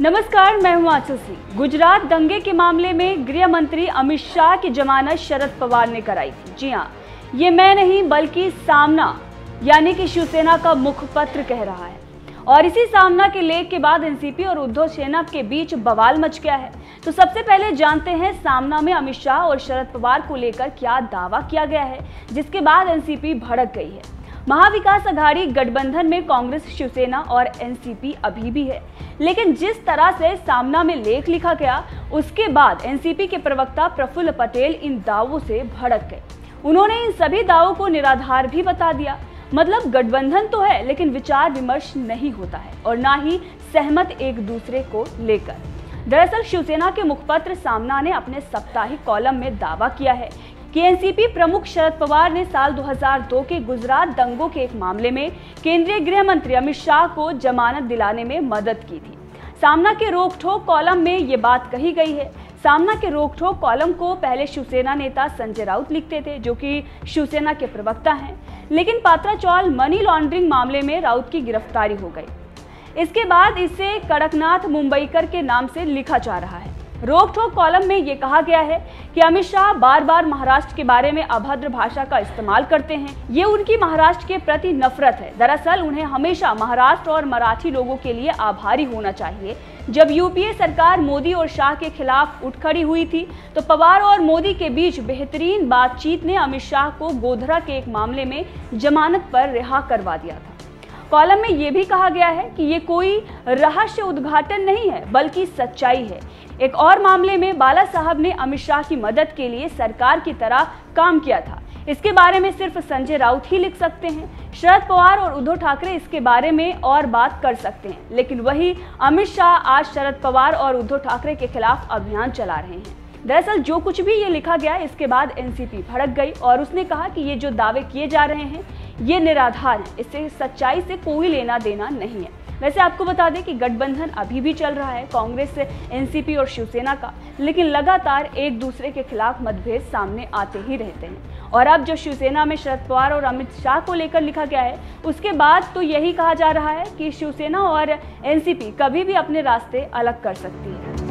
नमस्कार, मैं हूं आचसी। गुजरात दंगे के मामले में गृह मंत्री अमित शाह की जमानत शरद पवार ने कराई थी। जी हां, ये मैं नहीं बल्कि सामना यानी कि शिवसेना का मुखपत्र कह रहा है। और इसी सामना के लेख के बाद एनसीपी और उद्धव सेना के बीच बवाल मच गया है। तो सबसे पहले जानते हैं सामना में अमित शाह और शरद पवार को लेकर क्या दावा किया गया है, जिसके बाद एनसीपी भड़क गई है। महाविकास अघाड़ी गठबंधन में कांग्रेस, शिवसेना और एनसीपी अभी भी है, लेकिन जिस तरह से सामना में लेख लिखा गया उसके बाद एनसीपी के प्रवक्ता प्रफुल्ल पटेल इन दावों से भड़क गए। उन्होंने इन सभी दावों को निराधार भी बता दिया। मतलब गठबंधन तो है लेकिन विचार विमर्श नहीं होता है और ना ही सहमत एक दूसरे को लेकर। दरअसल शिवसेना के मुखपत्र सामना ने अपने साप्ताहिक कॉलम में दावा किया है कि एनसीपी प्रमुख शरद पवार ने साल 2002 के गुजरात दंगों के एक मामले में केंद्रीय गृह मंत्री अमित शाह को जमानत दिलाने में मदद की थी। सामना के रोक-ठोक कॉलम में ये बात कही गई है। सामना के रोक-ठोक कॉलम को पहले शिवसेना नेता संजय राउत लिखते थे, जो कि शिवसेना के प्रवक्ता हैं, लेकिन पात्राचौल मनी लॉन्ड्रिंग मामले में राउत की गिरफ्तारी हो गई। इसके बाद इसे कड़कनाथ मुंबईकर के नाम से लिखा जा रहा है। रोक-ठोक कॉलम में ये कहा गया है कि अमित शाह बार बार महाराष्ट्र के बारे में अभद्र भाषा का इस्तेमाल करते हैं। ये उनकी महाराष्ट्र के प्रति नफरत है। दरअसल उन्हें हमेशा महाराष्ट्र और मराठी लोगों के लिए आभारी होना चाहिए। जब यूपीए सरकार मोदी और शाह के खिलाफ उठ खड़ी हुई थी तो पवार और मोदी के बीच बेहतरीन बातचीत ने अमित शाह को गोधरा के एक मामले में जमानत पर रिहा करवा दिया था। कॉलम में यह भी कहा गया है कि ये कोई रहस्य उद्घाटन नहीं है बल्कि सच्चाई है। एक और मामले में बाला साहब ने अमित शाह की मदद के लिए सरकार की तरह काम किया था। इसके बारे में सिर्फ संजय राउत ही लिख सकते हैं। शरद पवार और उद्धव ठाकरे इसके बारे में और बात कर सकते हैं, लेकिन वही अमित शाह आज शरद पवार और उद्धव ठाकरे के खिलाफ अभियान चला रहे हैं। दरअसल जो कुछ भी ये लिखा गया इसके बाद एनसीपी भड़क गई और उसने कहा कि ये जो दावे किए जा रहे हैं ये निराधार है, इससे सच्चाई से कोई लेना देना नहीं है। वैसे आपको बता दें कि गठबंधन अभी भी चल रहा है कांग्रेस, एनसीपी और शिवसेना का, लेकिन लगातार एक दूसरे के खिलाफ मतभेद सामने आते ही रहते हैं। और अब जो शिवसेना में शरद पवार और अमित शाह को लेकर लिखा गया है उसके बाद तो यही कहा जा रहा है कि शिवसेना और एनसीपी कभी भी अपने रास्ते अलग कर सकती है।